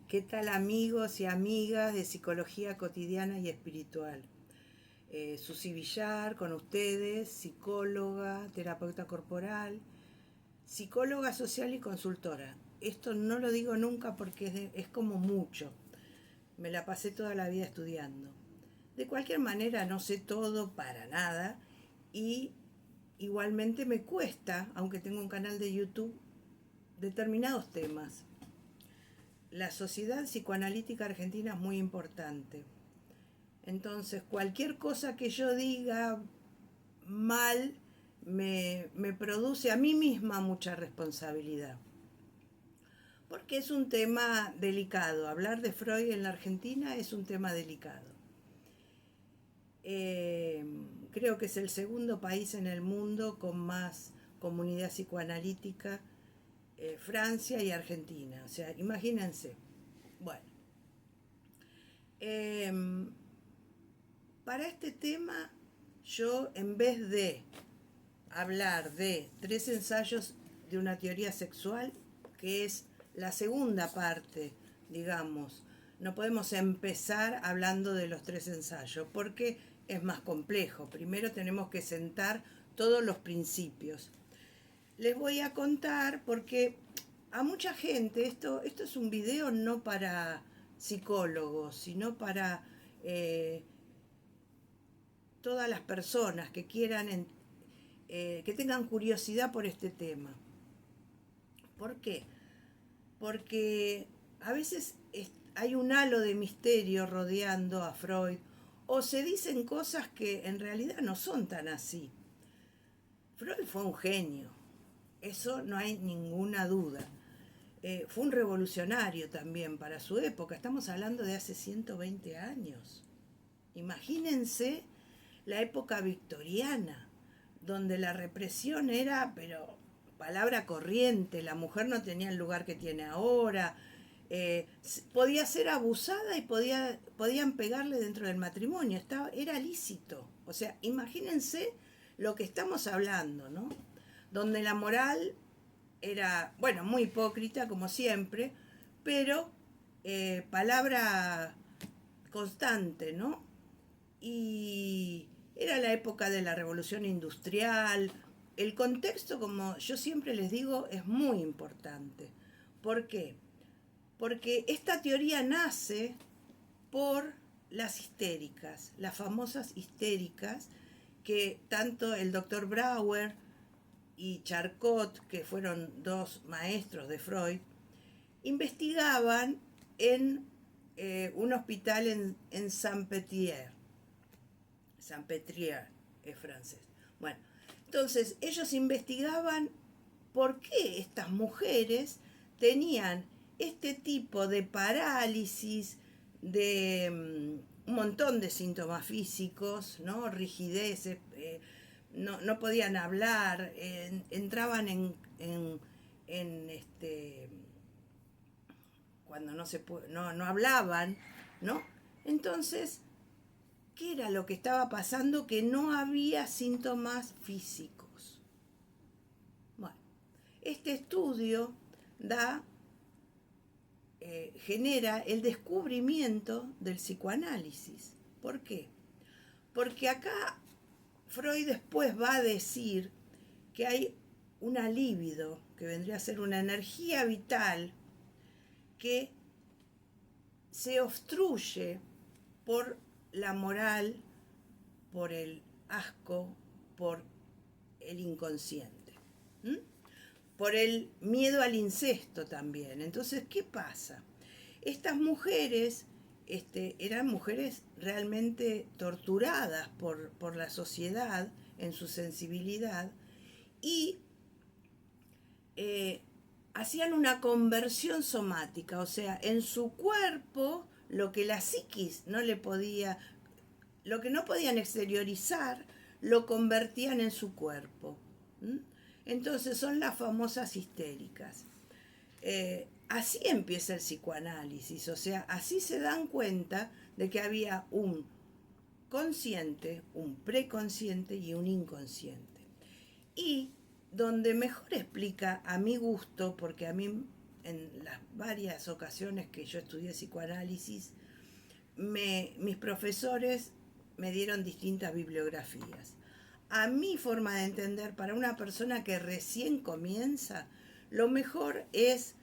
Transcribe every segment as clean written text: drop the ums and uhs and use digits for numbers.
¿Qué tal amigos y amigas de Psicología Cotidiana y Espiritual? Susi Villar con ustedes, psicóloga, terapeuta corporal, psicóloga social y consultora. Esto no lo digo nunca porque es como mucho. Me la pasé toda la vida estudiando. De cualquier manera no sé todo para nada y igualmente me cuesta, aunque tengo un canal de YouTube, determinados temas. La sociedad psicoanalítica argentina es muy importante. Entonces, cualquier cosa que yo diga mal me produce a mí misma mucha responsabilidad. Porque es un tema delicado. Hablar de Freud en la Argentina es un tema delicado. Eh, Creo que es el segundo país en el mundo con más comunidad psicoanalítica, Francia y Argentina. O sea, imagínense. Bueno, eh, para este tema, yo en vez de hablar de 3 ensayos de una teoría sexual, que es la segunda parte, digamos, no podemos empezar hablando de los 3 ensayos, porque es más complejo. Primero tenemos que sentar todos los principios. Les voy a contar porque a mucha gente esto es un video no para psicólogos, sino para todas las personas que que tengan curiosidad por este tema. ¿Por qué? Porque a veces hay un halo de misterio rodeando a Freud o se dicen cosas que en realidad no son tan así. Freud fue un genio, eso no hay ninguna duda. Fue un revolucionario también para su época, estamos hablando de hace 120 años. Imagínense la época victoriana, donde la represión era, pero palabra corriente, la mujer no tenía el lugar que tiene ahora, podía ser abusada y podían pegarle dentro del matrimonio, era lícito. O sea, imagínense lo que estamos hablando, ¿no? Donde la moral era, bueno, muy hipócrita como siempre, pero palabra constante, ¿no? Y era la época de la revolución industrial. El contexto, como yo siempre les digo, es muy importante. ¿Por qué? Porque esta teoría nace por las histéricas, las famosas histéricas, que tanto el doctor Brauer y Charcot, que fueron dos maestros de Freud, investigaban en un hospital en Saint-Pétrier. Saint-Pétrier es francés. Bueno, entonces ellos investigaban por qué estas mujeres tenían este tipo de parálisis, de un montón de síntomas físicos, ¿no? Rigideces, no podían hablar, entraban en cuando no hablaban, ¿no? Entonces, ¿qué era lo que estaba pasando? Que no había síntomas físicos. Bueno, este estudio genera el descubrimiento del psicoanálisis. ¿Por qué? Porque acá Freud después va a decir que hay una libido, que vendría a ser una energía vital, que se obstruye por la moral, por el asco, por el inconsciente, por el miedo al incesto también. Entonces, ¿qué pasa? Estas mujeres eran mujeres realmente torturadas por la sociedad en su sensibilidad y hacían una conversión somática, o sea, en su cuerpo lo que la psiquis no le podía, lo que no podían exteriorizar, lo convertían en su cuerpo. Entonces son las famosas histéricas. Así empieza el psicoanálisis, o sea, así se dan cuenta de que había un consciente, un preconsciente y un inconsciente. Y donde mejor explica a mi gusto, porque a mí en las varias ocasiones que yo estudié psicoanálisis, mis profesores me dieron distintas bibliografías. A mi forma de entender, para una persona que recién comienza, lo mejor es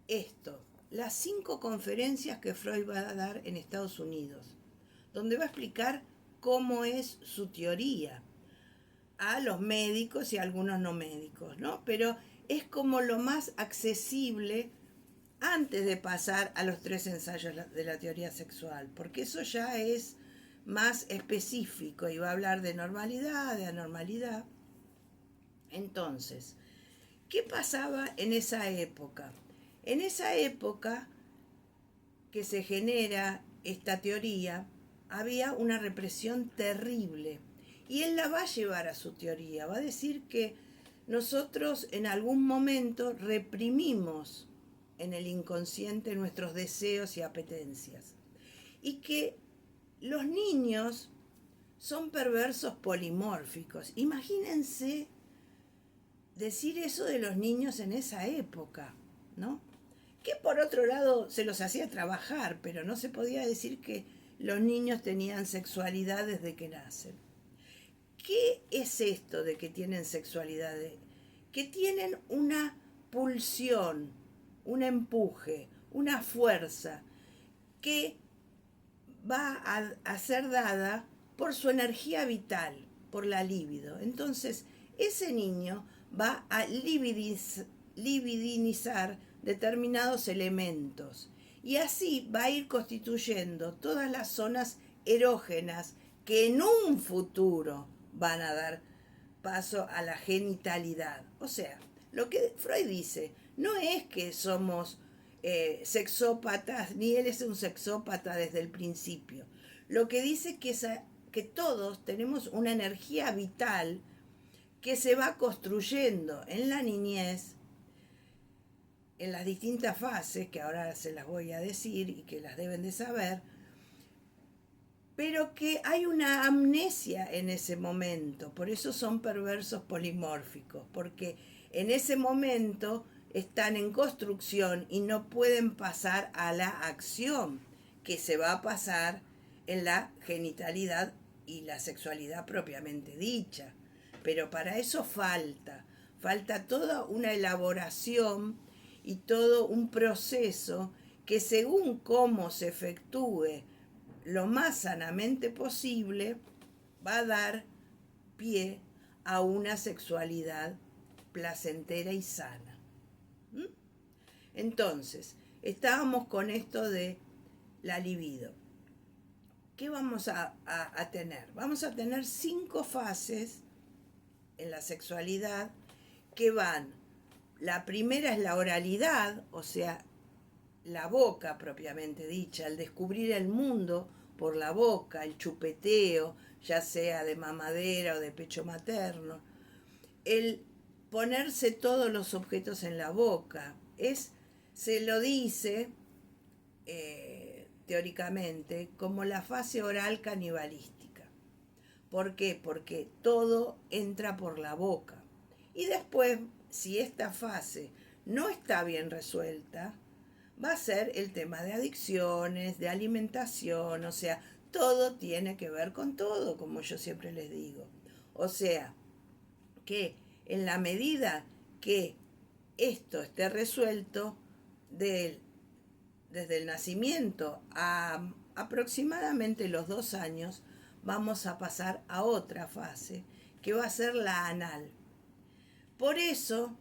esto, las 5 conferencias que Freud va a dar en Estados Unidos, donde va a explicar cómo es su teoría a los médicos y a algunos no médicos, ¿no? Pero es como lo más accesible antes de pasar a los 3 ensayos de la teoría sexual, porque eso ya es más específico y va a hablar de normalidad, de anormalidad. Entonces, ¿qué pasaba en esa época? En esa época que se genera esta teoría, había una represión terrible. Y él la va a llevar a su teoría, va a decir que nosotros en algún momento reprimimos en el inconsciente nuestros deseos y apetencias. Y que los niños son perversos polimórficos. Imagínense decir eso de los niños en esa época, ¿no? Que por otro lado se los hacía trabajar, pero no se podía decir que los niños tenían sexualidad desde que nacen. ¿Qué es esto de que tienen sexualidad? Que tienen una pulsión, un empuje, una fuerza que va a ser dada por su energía vital, por la libido. Entonces, ese niño va a libidinizar determinados elementos y así va a ir constituyendo todas las zonas erógenas que en un futuro van a dar paso a la genitalidad. O sea, lo que Freud dice no es que somos sexópatas, ni él es un sexópata desde el principio. Lo que dice que todos tenemos una energía vital que se va construyendo en la niñez, en las distintas fases, que ahora se las voy a decir y que las deben de saber, pero que hay una amnesia en ese momento, por eso son perversos polimórficos, porque en ese momento están en construcción y no pueden pasar a la acción, que se va a pasar en la genitalidad y la sexualidad propiamente dicha. Pero para eso falta toda una elaboración y todo un proceso que según cómo se efectúe lo más sanamente posible, va a dar pie a una sexualidad placentera y sana. ¿Mm? Entonces, estábamos con esto de la libido. ¿Qué vamos a tener? Vamos a tener 5 fases en la sexualidad que van. La primera es la oralidad, o sea, la boca propiamente dicha, el descubrir el mundo por la boca, el chupeteo, ya sea de mamadera o de pecho materno, el ponerse todos los objetos en la boca, se lo dice teóricamente como la fase oral canibalística. ¿Por qué? Porque todo entra por la boca. Y después, si esta fase no está bien resuelta, va a ser el tema de adicciones, de alimentación, o sea, todo tiene que ver con todo, como yo siempre les digo. O sea, que en la medida que esto esté resuelto, desde el nacimiento a aproximadamente los 2 años, vamos a pasar a otra fase, que va a ser la anal. Por eso,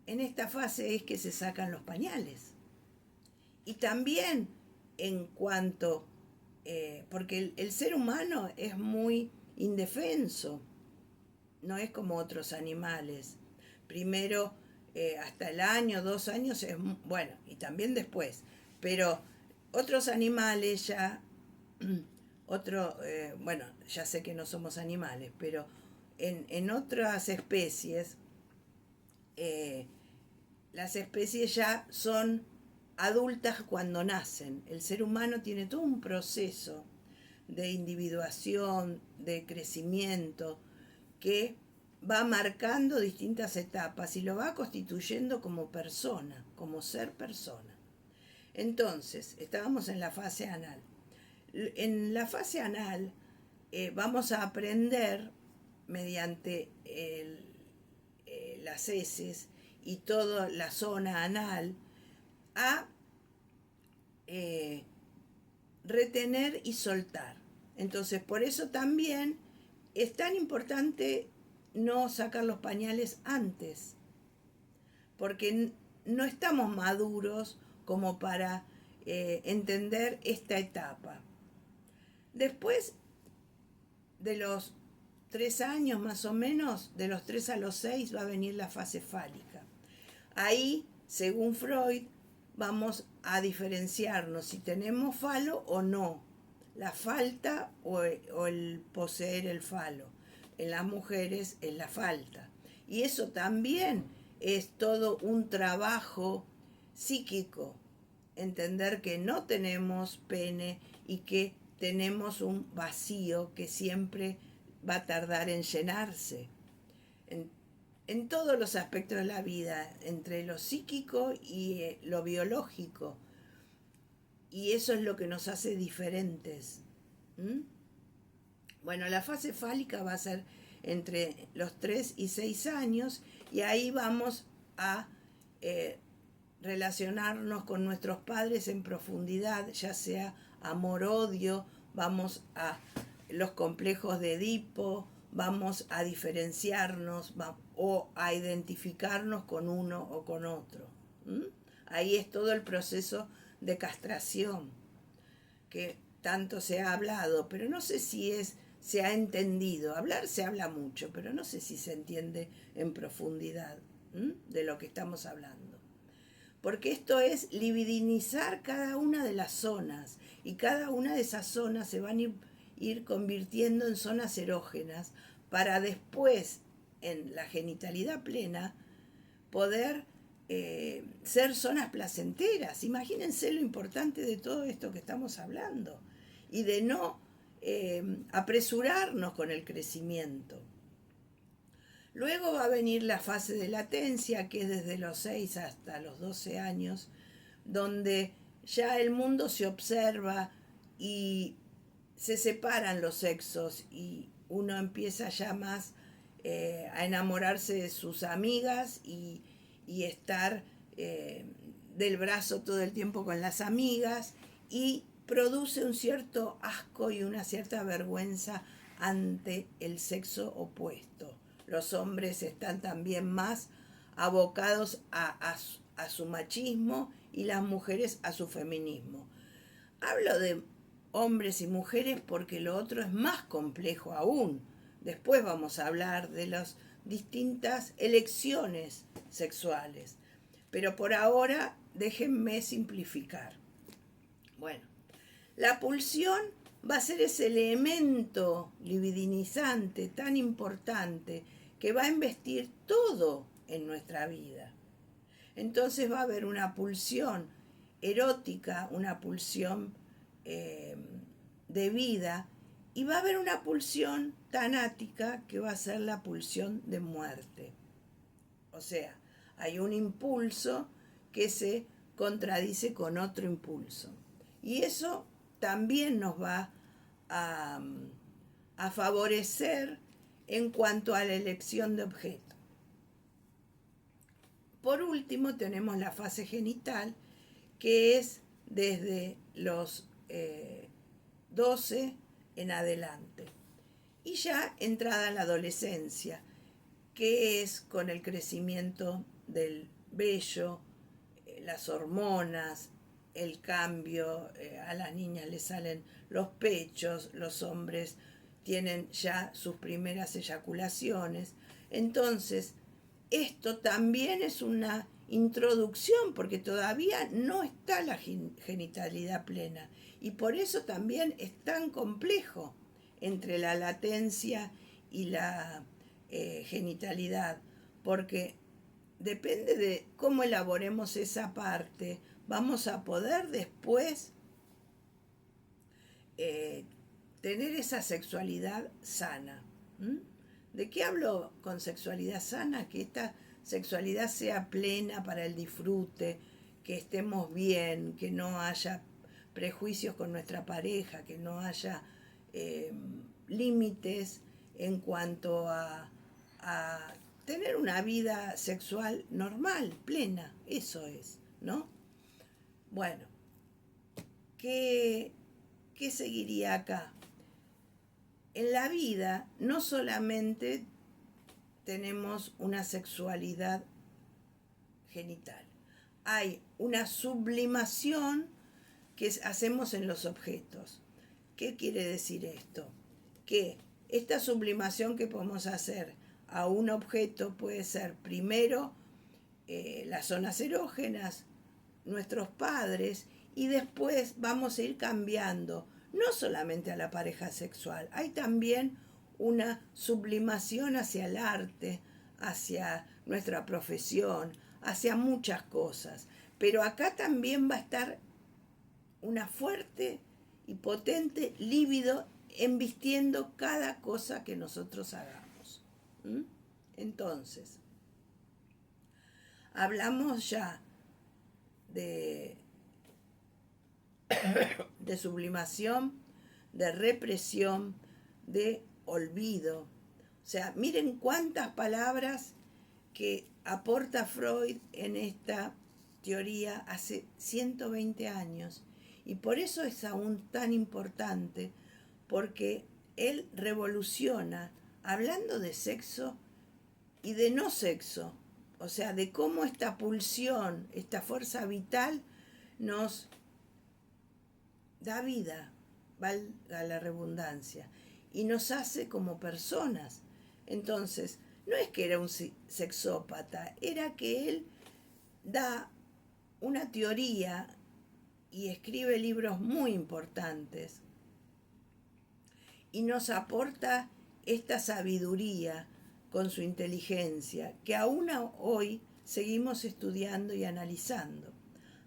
en esta fase es que se sacan los pañales. Y también en cuanto, porque el ser humano es muy indefenso, no es como otros animales. Primero, hasta el año, 2 años, bueno, y también después. Pero otros animales ya, bueno, ya sé que no somos animales, pero en otras especies, las especies ya son adultas cuando nacen. El ser humano tiene todo un proceso de individuación, de crecimiento, que va marcando distintas etapas y lo va constituyendo como persona, como ser persona. Entonces, estábamos en la fase anal. En la fase anal vamos a aprender mediante las heces y toda la zona anal a retener y soltar. Entonces, por eso también es tan importante no sacar los pañales antes, porque no estamos maduros como para entender esta etapa. Después de los 3 años más o menos, de los 3 a los 6 va a venir la fase fálica. Ahí, según Freud, vamos a diferenciarnos si tenemos falo o no, la falta o el poseer el falo. En las mujeres es la falta. Y eso también es todo un trabajo psíquico, entender que no tenemos pene y que tenemos un vacío que siempre va a tardar en llenarse. En todos los aspectos de la vida, entre lo psíquico y lo biológico. Y eso es lo que nos hace diferentes. ¿Mm? Bueno, la fase fálica va a ser entre los 3 y 6 años y ahí vamos a relacionarnos con nuestros padres en profundidad, ya sea amor-odio, vamos a los complejos de Edipo, vamos a diferenciarnos o a identificarnos con uno o con otro. ¿Mm? Ahí es todo el proceso de castración que tanto se ha hablado, pero no sé si se ha entendido. Hablar se habla mucho, pero no sé si se entiende en profundidad de lo que estamos hablando. Porque esto es libidinizar cada una de las zonas y cada una de esas zonas se van a ir convirtiendo en zonas erógenas para después, en la genitalidad plena, poder ser zonas placenteras. Imagínense lo importante de todo esto que estamos hablando y de no apresurarnos con el crecimiento. Luego va a venir la fase de latencia, que es desde los 6 hasta los 12 años, donde ya el mundo se observa y se separan los sexos y uno empieza ya más a enamorarse de sus amigas y estar del brazo todo el tiempo con las amigas y produce un cierto asco y una cierta vergüenza ante el sexo opuesto. Los hombres están también más abocados a su machismo y las mujeres a su feminismo. Hablo de hombres y mujeres porque lo otro es más complejo aún. Después vamos a hablar de las distintas elecciones sexuales. Pero por ahora déjenme simplificar. Bueno, la pulsión va a ser ese elemento libidinizante tan importante que va a investir todo en nuestra vida. Entonces va a haber una pulsión erótica, una pulsión de vida, y va a haber una pulsión tanática que va a ser la pulsión de muerte. O sea, hay un impulso que se contradice con otro impulso. Y eso también nos va a favorecer en cuanto a la elección de objeto. Por último, tenemos la fase genital, que es desde los 12 en adelante. Y ya entrada en la adolescencia, que es con el crecimiento del vello, las hormonas, el cambio, a las niñas les salen los pechos, los hombres tienen ya sus primeras eyaculaciones. Entonces, esto también es una introducción porque todavía no está la genitalidad plena y por eso también es tan complejo entre la latencia y la genitalidad, porque depende de cómo elaboremos esa parte, vamos a poder después tener esa sexualidad sana. ¿De qué hablo con sexualidad sana? Que esta sexualidad sea plena para el disfrute, que estemos bien, que no haya prejuicios con nuestra pareja, que no haya eh, límites en cuanto a tener una vida sexual normal, plena, eso es, ¿no? Bueno, ¿qué, qué seguiría acá? En la vida no solamente tenemos una sexualidad genital, hay una sublimación que hacemos en los objetos. ¿Qué quiere decir esto? Que esta sublimación que podemos hacer a un objeto puede ser primero las zonas erógenas, nuestros padres, y después vamos a ir cambiando, no solamente a la pareja sexual, hay también una sublimación hacia el arte, hacia nuestra profesión, hacia muchas cosas. Pero acá también va a estar una fuerte y potente libido embistiendo cada cosa que nosotros hagamos. ¿Mm? Entonces, hablamos ya de, de sublimación, de represión, de olvido. O sea, miren cuántas palabras que aporta Freud en esta teoría hace 120 años. Y por eso es aún tan importante, porque él revoluciona, hablando de sexo y de no sexo, o sea, de cómo esta pulsión, esta fuerza vital nos da vida, valga la redundancia, y nos hace como personas. Entonces, no es que era un sexópata, era que él da una teoría y escribe libros muy importantes y nos aporta esta sabiduría con su inteligencia que aún hoy seguimos estudiando y analizando.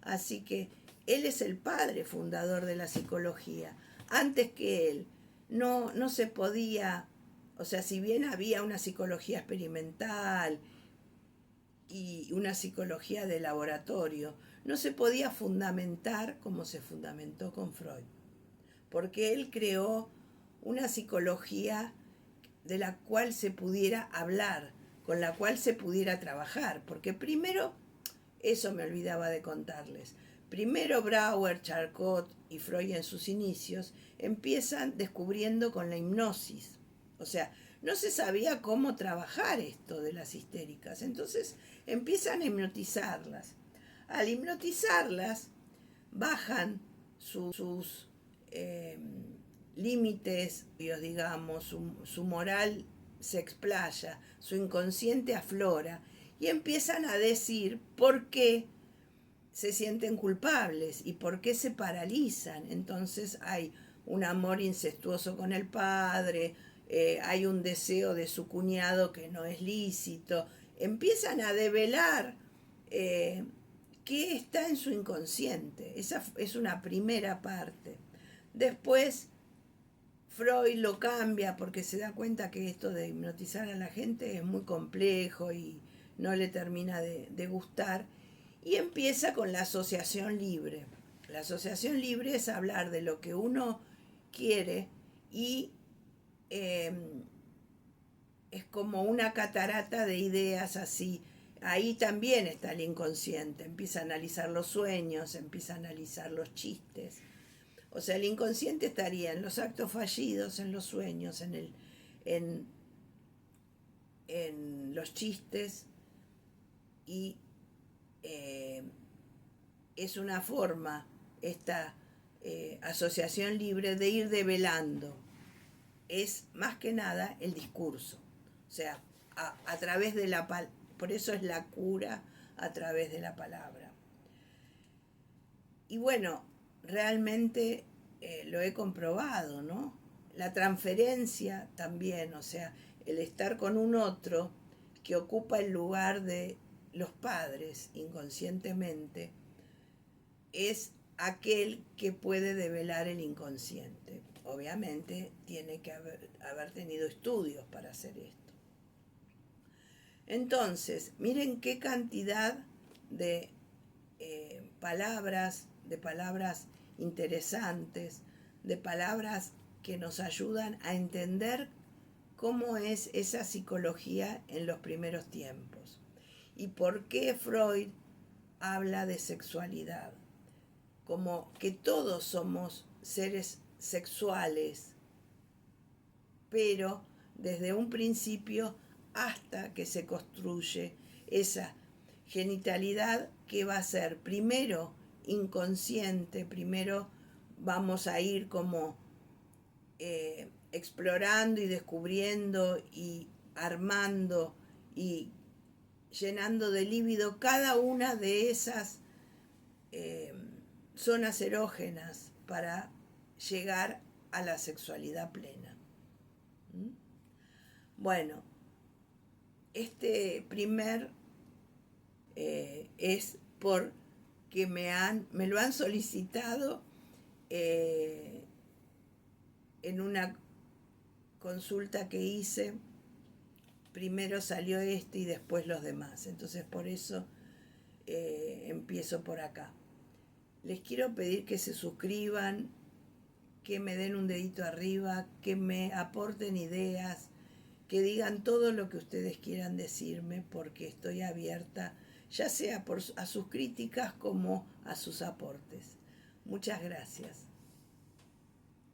Así que él es el padre fundador de la psicología. Antes que él no se podía, o sea, si bien había una psicología experimental y una psicología de laboratorio, no se podía fundamentar como se fundamentó con Freud, porque él creó una psicología de la cual se pudiera hablar, con la cual se pudiera trabajar, porque primero, eso me olvidaba de contarles, primero Brauer, Charcot y Freud en sus inicios empiezan descubriendo con la hipnosis, o sea, no se sabía cómo trabajar esto de las histéricas, entonces empiezan a hipnotizarlas. Al hipnotizarlas, bajan sus límites, digamos, su moral se explaya, su inconsciente aflora y empiezan a decir por qué se sienten culpables y por qué se paralizan. Entonces hay un amor incestuoso con el padre, hay un deseo de su cuñado que no es lícito. Empiezan a develar qué está en su inconsciente. Esa es una primera parte. Después Freud lo cambia porque se da cuenta que esto de hipnotizar a la gente es muy complejo y no le termina de gustar. Y empieza con la asociación libre. La asociación libre es hablar de lo que uno quiere y eh, es como una catarata de ideas así. Ahí también está el inconsciente. Empieza a analizar los sueños, empieza a analizar los chistes. O sea, el inconsciente estaría en los actos fallidos, en los sueños, en, en los chistes y es una forma, esta asociación libre, de ir develando. Es más que nada el discurso. O sea, a través de la palabra. Por eso es la cura a través de la palabra. Y bueno, realmente lo he comprobado, ¿no? La transferencia también, o sea, el estar con un otro que ocupa el lugar de los padres inconscientemente, es aquel que puede develar el inconsciente. Obviamente tiene que haber tenido estudios para hacer esto. Entonces, miren qué cantidad de de palabras interesantes, de palabras que nos ayudan a entender cómo es esa psicología en los primeros tiempos y por qué Freud habla de sexualidad, como que todos somos seres sexuales, pero desde un principio hasta que se construye esa genitalidad que va a ser primero inconsciente, primero vamos a ir como explorando y descubriendo y armando y llenando de líbido cada una de esas eh, zonas erógenas para llegar a la sexualidad plena. ¿Mm? Bueno, este primer es porque me lo han solicitado en una consulta que hice. Primero salió este y después los demás. Entonces por eso empiezo por acá. Les quiero pedir que se suscriban, que me den un dedito arriba, que me aporten ideas, que digan todo lo que ustedes quieran decirme, porque estoy abierta, ya sea a sus críticas como a sus aportes. Muchas gracias.